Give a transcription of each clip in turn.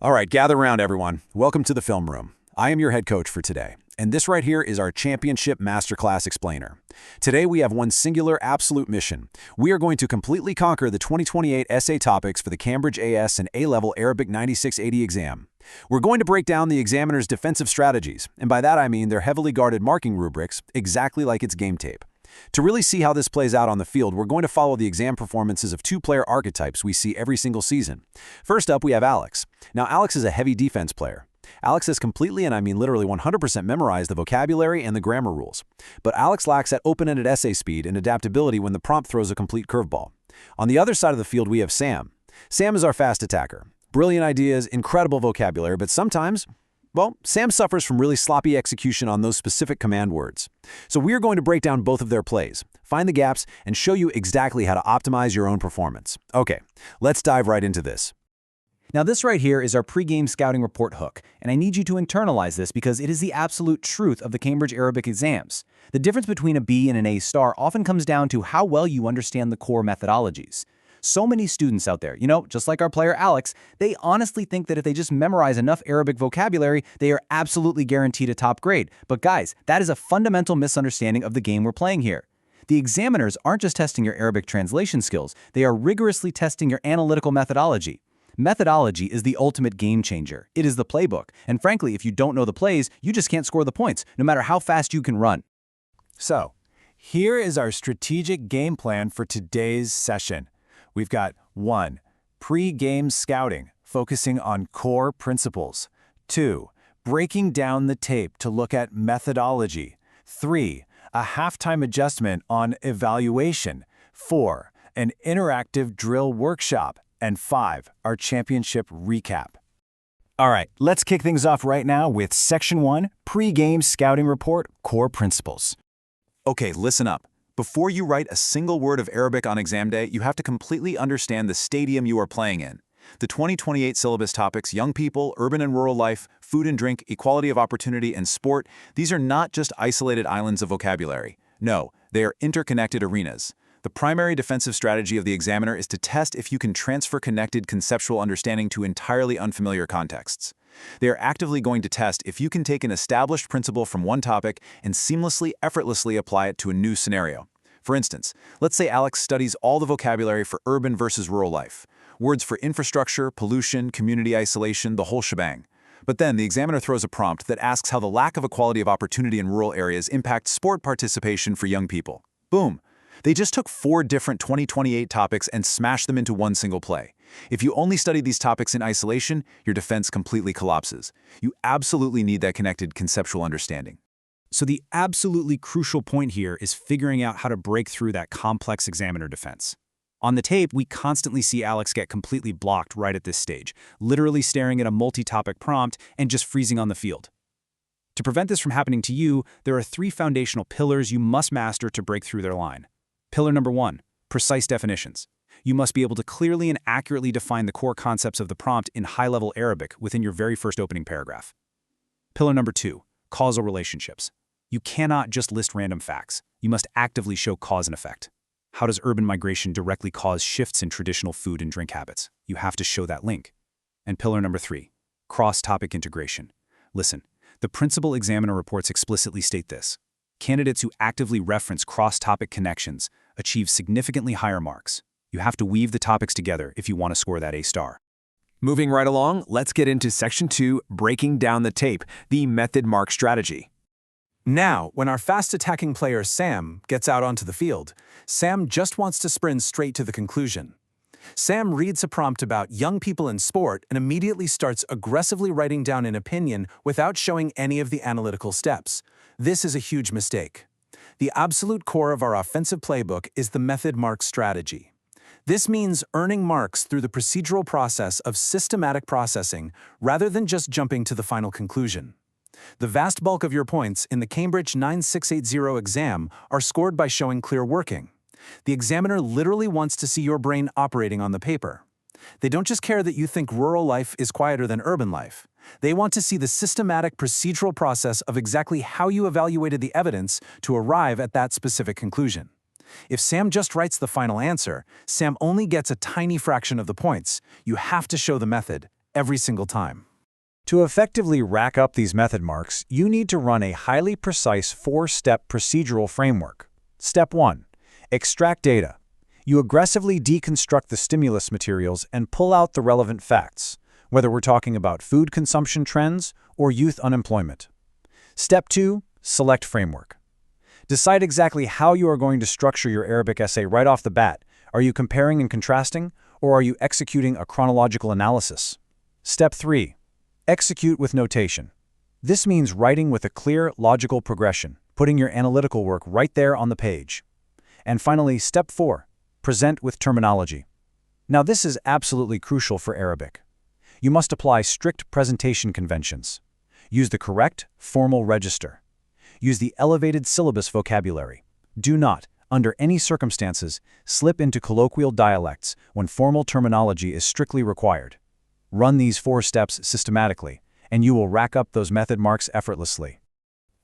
All right, gather around, everyone. Welcome to the Film Room. I am your head coach for today, and this right here is our Championship Masterclass Explainer. Today, we have one singular, absolute mission. We are going to completely conquer the 2028 essay topics for the Cambridge AS and A-Level Arabic 9680 exam. We're going to break down the examiner's defensive strategies, and by that I mean their heavily guarded marking rubrics, exactly like it's game tape. To really see how this plays out on the field, we're going to follow the exam performances of two-player archetypes we see every single season. First up, we have Alex. Now, Alex is a heavy defense player. Alex has completely, and I mean literally 100% memorized the vocabulary and the grammar rules. But Alex lacks that open-ended essay speed and adaptability when the prompt throws a complete curveball. On the other side of the field, we have Sam. Sam is our fast attacker. Brilliant ideas, incredible vocabulary, but sometimes, well, Sam suffers from really sloppy execution on those specific command words. So we're going to break down both of their plays, find the gaps, and show you exactly how to optimize your own performance. Okay, let's dive right into this. Now this right here is our pre-game scouting report hook, and I need you to internalize this because it is the absolute truth of the Cambridge Arabic exams. The difference between a B and an A star often comes down to how well you understand the core methodologies. So many students out there, just like our player Alex, they honestly think that if they just memorize enough Arabic vocabulary, they are absolutely guaranteed a top grade. But guys, that is a fundamental misunderstanding of the game we're playing here. The examiners aren't just testing your Arabic translation skills, they are rigorously testing your analytical methodology. Methodology is the ultimate game changer. It is the playbook. And frankly, if you don't know the plays, you just can't score the points, no matter how fast you can run. So, here is our strategic game plan for today's session. We've got 1. Pre-game scouting, focusing on core principles. 2. Breaking down the tape to look at methodology. 3. A halftime adjustment on evaluation. 4. An interactive drill workshop. And 5. Our championship recap. All right, let's kick things off right now with Section 1, Pre-game scouting report, core principles. Okay, listen up. Before you write a single word of Arabic on exam day, you have to completely understand the stadium you are playing in. The 2028 syllabus topics, young people, urban and rural life, food and drink, equality of opportunity, and sport, these are not just isolated islands of vocabulary. No, they are interconnected arenas. The primary defensive strategy of the examiner is to test if you can transfer connected conceptual understanding to entirely unfamiliar contexts. They are actively going to test if you can take an established principle from one topic and seamlessly, effortlessly apply it to a new scenario. For instance, let's say Alex studies all the vocabulary for urban versus rural life, words for infrastructure, pollution, community isolation, the whole shebang. But then the examiner throws a prompt that asks how the lack of equality of opportunity in rural areas impacts sport participation for young people. Boom! They just took 4 different 2028 topics and smashed them into one single play. If you only study these topics in isolation, your defense completely collapses. You absolutely need that connected conceptual understanding. So the absolutely crucial point here is figuring out how to break through that complex examiner defense. On the tape, we constantly see Alex get completely blocked right at this stage, literally staring at a multi-topic prompt and just freezing on the field. To prevent this from happening to you, there are 3 foundational pillars you must master to break through their line. Pillar number 1, precise definitions. You must be able to clearly and accurately define the core concepts of the prompt in high-level Arabic within your very first opening paragraph. Pillar number 2, causal relationships. You cannot just list random facts. You must actively show cause and effect. How does urban migration directly cause shifts in traditional food and drink habits? You have to show that link. And pillar number 3, cross-topic integration. Listen, the principal examiner reports explicitly state this. Candidates who actively reference cross-topic connections achieve significantly higher marks. You have to weave the topics together if you want to score that A star. Moving right along, let's get into Section 2, Breaking down the tape, the method mark strategy. Now, when our fast-attacking player Sam gets out onto the field, Sam just wants to sprint straight to the conclusion. Sam reads a prompt about young people in sport and immediately starts aggressively writing down an opinion without showing any of the analytical steps. This is a huge mistake. The absolute core of our offensive playbook is the method mark strategy. This means earning marks through the procedural process of systematic processing rather than just jumping to the final conclusion. The vast bulk of your points in the Cambridge 9680 exam are scored by showing clear working. The examiner literally wants to see your brain operating on the paper. They don't just care that you think rural life is quieter than urban life. They want to see the systematic procedural process of exactly how you evaluated the evidence to arrive at that specific conclusion. If Sam just writes the final answer, Sam only gets a tiny fraction of the points. You have to show the method, every single time. To effectively rack up these method marks, you need to run a highly precise 4-step procedural framework. Step 1. Extract data. You aggressively deconstruct the stimulus materials and pull out the relevant facts, whether we're talking about food consumption trends or youth unemployment. Step 2. Select framework. Decide exactly how you are going to structure your Arabic essay right off the bat. Are you comparing and contrasting, or are you executing a chronological analysis? Step 3. Execute with notation. This means writing with a clear, logical progression, putting your analytical work right there on the page. And finally, Step 4. Present with terminology. Now this is absolutely crucial for Arabic. You must apply strict presentation conventions. Use the correct, formal register. Use the elevated syllabus vocabulary. Do not, under any circumstances, slip into colloquial dialects when formal terminology is strictly required. Run these 4 steps systematically, and you will rack up those method marks effortlessly.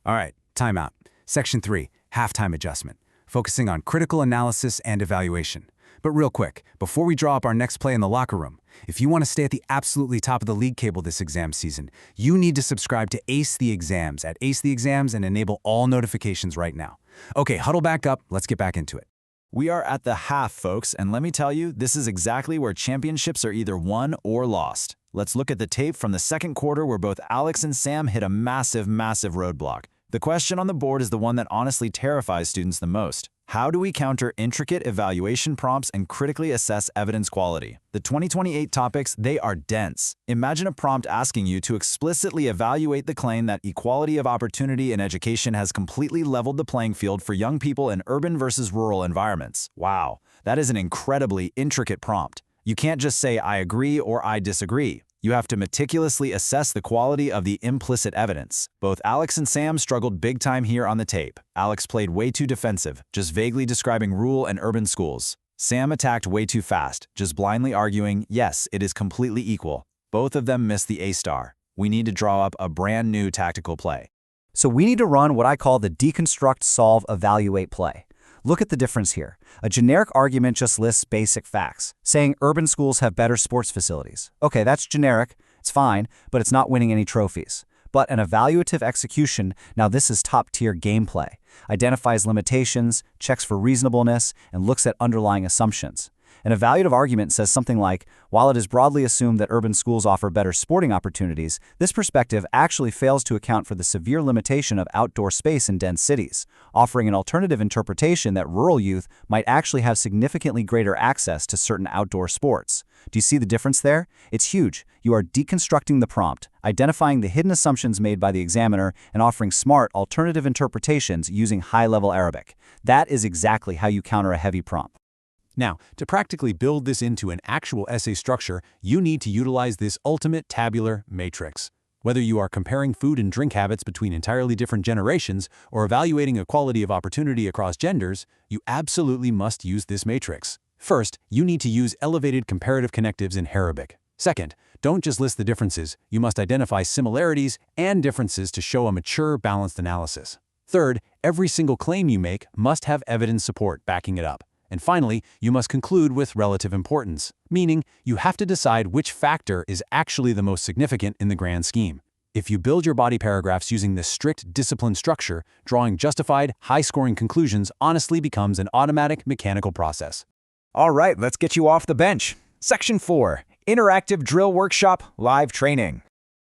All right, timeout. Section 3, halftime adjustment, focusing on critical analysis and evaluation. But real quick, before we draw up our next play in the locker room, if you want to stay at the absolutely top of the league table this exam season, you need to subscribe to Ace the Exams at Ace the Exams and enable all notifications right now. Okay, huddle back up. Let's get back into it. We are at the half, folks, and let me tell you, this is exactly where championships are either won or lost. Let's look at the tape from the second quarter where both Alex and Sam hit a massive roadblock. The question on the board is the one that honestly terrifies students the most. How do we counter intricate evaluation prompts and critically assess evidence quality? The 2028 topics, they are dense. Imagine a prompt asking you to explicitly evaluate the claim that equality of opportunity in education has completely leveled the playing field for young people in urban versus rural environments. Wow, that is an incredibly intricate prompt. You can't just say, I agree or I disagree. You have to meticulously assess the quality of the implicit evidence. Both Alex and Sam struggled big time here on the tape. Alex played way too defensive, just vaguely describing rural and urban schools. Sam attacked way too fast, just blindly arguing, yes, it is completely equal. Both of them missed the A-star. We need to draw up a brand new tactical play. So we need to run what I call the deconstruct, solve, evaluate play. Look at the difference here. A generic argument just lists basic facts, saying urban schools have better sports facilities. Okay, that's generic, it's fine, but it's not winning any trophies. But an evaluative execution, now this is top-tier gameplay, identifies limitations, checks for reasonableness, and looks at underlying assumptions. An evaluative argument says something like, while it is broadly assumed that urban schools offer better sporting opportunities, this perspective actually fails to account for the severe limitation of outdoor space in dense cities, offering an alternative interpretation that rural youth might actually have significantly greater access to certain outdoor sports. Do you see the difference there? It's huge. You are deconstructing the prompt, identifying the hidden assumptions made by the examiner, and offering smart, alternative interpretations using high-level Arabic. That is exactly how you counter a heavy prompt. Now, to practically build this into an actual essay structure, you need to utilize this ultimate tabular matrix. Whether you are comparing food and drink habits between entirely different generations or evaluating equality of opportunity across genders, you absolutely must use this matrix. First, you need to use elevated comparative connectives in Arabic. Second, don't just list the differences, you must identify similarities and differences to show a mature, balanced analysis. Third, every single claim you make must have evidence support backing it up. And finally, you must conclude with relative importance, meaning you have to decide which factor is actually the most significant in the grand scheme. If you build your body paragraphs using this strict, disciplined structure, drawing justified, high-scoring conclusions honestly becomes an automatic, mechanical process. All right, let's get you off the bench. Section 4, Interactive Drill Workshop Live Training.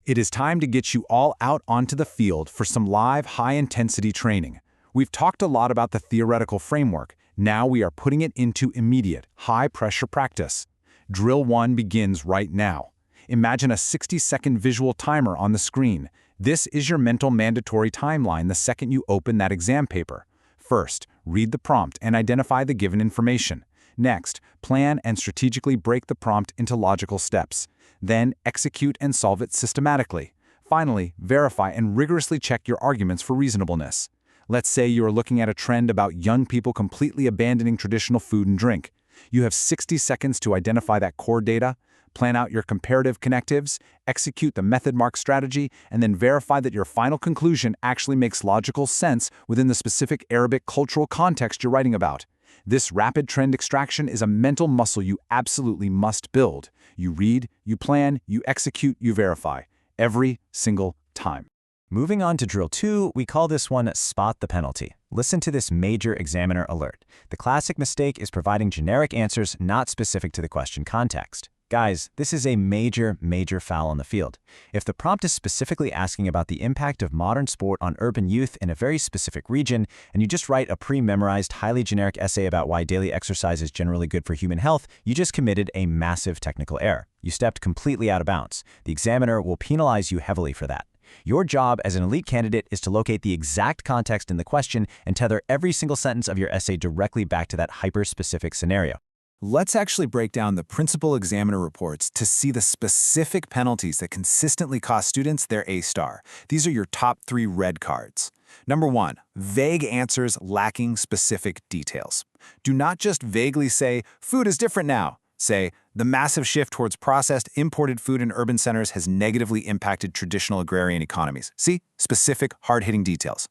It is time to get you all out onto the field for some live, high-intensity training. We've talked a lot about the theoretical framework. Now we are putting it into immediate, high-pressure practice. Drill 1 begins right now. Imagine a 60-second visual timer on the screen. This is your mental mandatory timeline the second you open that exam paper. First, read the prompt and identify the given information. Next, plan and strategically break the prompt into logical steps. Then, execute and solve it systematically. Finally, verify and rigorously check your arguments for reasonableness. Let's say you are looking at a trend about young people completely abandoning traditional food and drink. You have 60 seconds to identify that core data, plan out your comparative connectives, execute the method mark strategy, and then verify that your final conclusion actually makes logical sense within the specific Arabic cultural context you're writing about. This rapid trend extraction is a mental muscle you absolutely must build. You read, you plan, you execute, you verify. Every single time. Moving on to drill 2, we call this one Spot the Penalty. Listen to this major examiner alert. The classic mistake is providing generic answers not specific to the question context. Guys, this is a major foul on the field. If the prompt is specifically asking about the impact of modern sport on urban youth in a very specific region, and you just write a pre-memorized, highly generic essay about why daily exercise is generally good for human health, you just committed a massive technical error. You stepped completely out of bounds. The examiner will penalize you heavily for that. Your job as an elite candidate is to locate the exact context in the question and tether every single sentence of your essay directly back to that hyper-specific scenario. Let's actually break down the principal examiner reports to see the specific penalties that consistently cost students their A-star. These are your top 3 red cards. Number 1, vague answers lacking specific details. Do not just vaguely say, food is different now. Say, the massive shift towards processed, imported food in urban centers has negatively impacted traditional agrarian economies. See? Specific, hard-hitting details.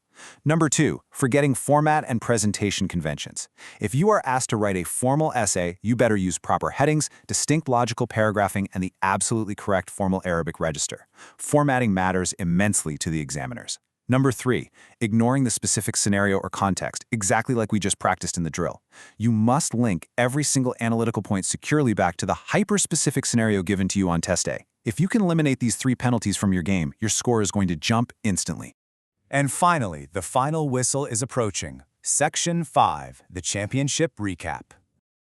Number 2, forgetting format and presentation conventions. If you are asked to write a formal essay, you better use proper headings, distinct logical paragraphing, and the absolutely correct formal Arabic register. Formatting matters immensely to the examiners. Number 3, ignoring the specific scenario or context, exactly like we just practiced in the drill. You must link every single analytical point securely back to the hyper-specific scenario given to you on test day. If you can eliminate these 3 penalties from your game, your score is going to jump instantly. And finally, the final whistle is approaching. Section 5, the championship recap.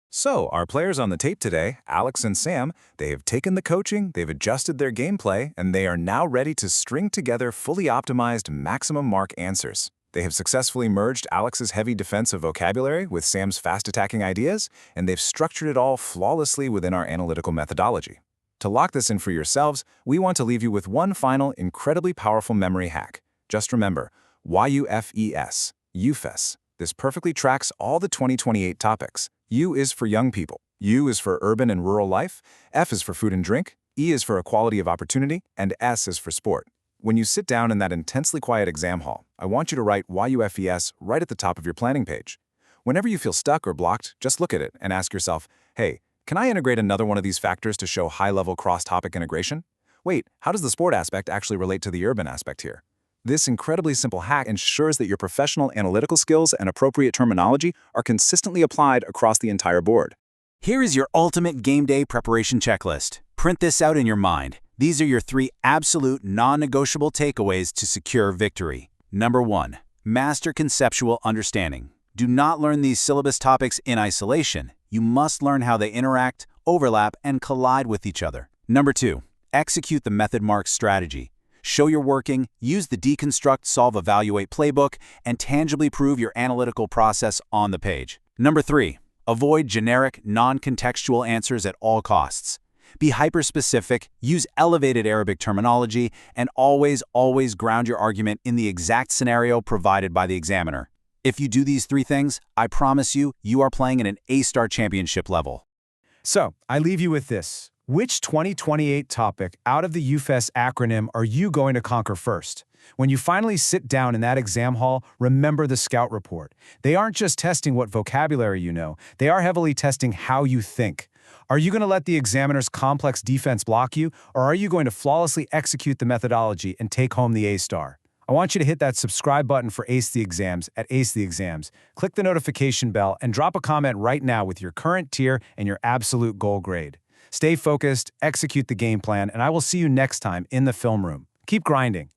So, our players on the tape today, Alex and Sam, they have taken the coaching, they've adjusted their gameplay, and they are now ready to string together fully optimized maximum mark answers. They have successfully merged Alex's heavy defensive vocabulary with Sam's fast-attacking ideas, and they've structured it all flawlessly within our analytical methodology. To lock this in for yourselves, we want to leave you with one final, incredibly powerful memory hack. Just remember, YUFES, UFES. This perfectly tracks all the 2028 topics. U is for young people, U is for urban and rural life, F is for food and drink, E is for equality of opportunity, and S is for sport. When you sit down in that intensely quiet exam hall, I want you to write YUFES right at the top of your planning page. Whenever you feel stuck or blocked, just look at it and ask yourself, hey, can I integrate another one of these factors to show high-level cross-topic integration? Wait, how does the sport aspect actually relate to the urban aspect here? This incredibly simple hack ensures that your professional analytical skills and appropriate terminology are consistently applied across the entire board. Here is your ultimate game day preparation checklist. Print this out in your mind. These are your 3 absolute non-negotiable takeaways to secure victory. Number 1, master conceptual understanding. Do not learn these syllabus topics in isolation. You must learn how they interact, overlap, and collide with each other. Number 2, execute the method mark strategy. Show you're working, use the deconstruct, solve, evaluate playbook, and tangibly prove your analytical process on the page. Number 3, avoid generic, non-contextual answers at all costs. Be hyper-specific, use elevated Arabic terminology, and always ground your argument in the exact scenario provided by the examiner. If you do these 3 things, I promise you, you are playing at an A-star championship level. So, I leave you with this. Which 2028 topic out of the UFES acronym are you going to conquer first? When you finally sit down in that exam hall, remember the Scout Report. They aren't just testing what vocabulary you know, they are heavily testing how you think. Are you going to let the examiner's complex defense block you, or are you going to flawlessly execute the methodology and take home the A-star? I want you to hit that subscribe button for Ace the Exams at Ace the Exams. Click the notification bell and drop a comment right now with your current tier and your absolute goal grade. Stay focused, execute the game plan, and I will see you next time in the film room. Keep grinding.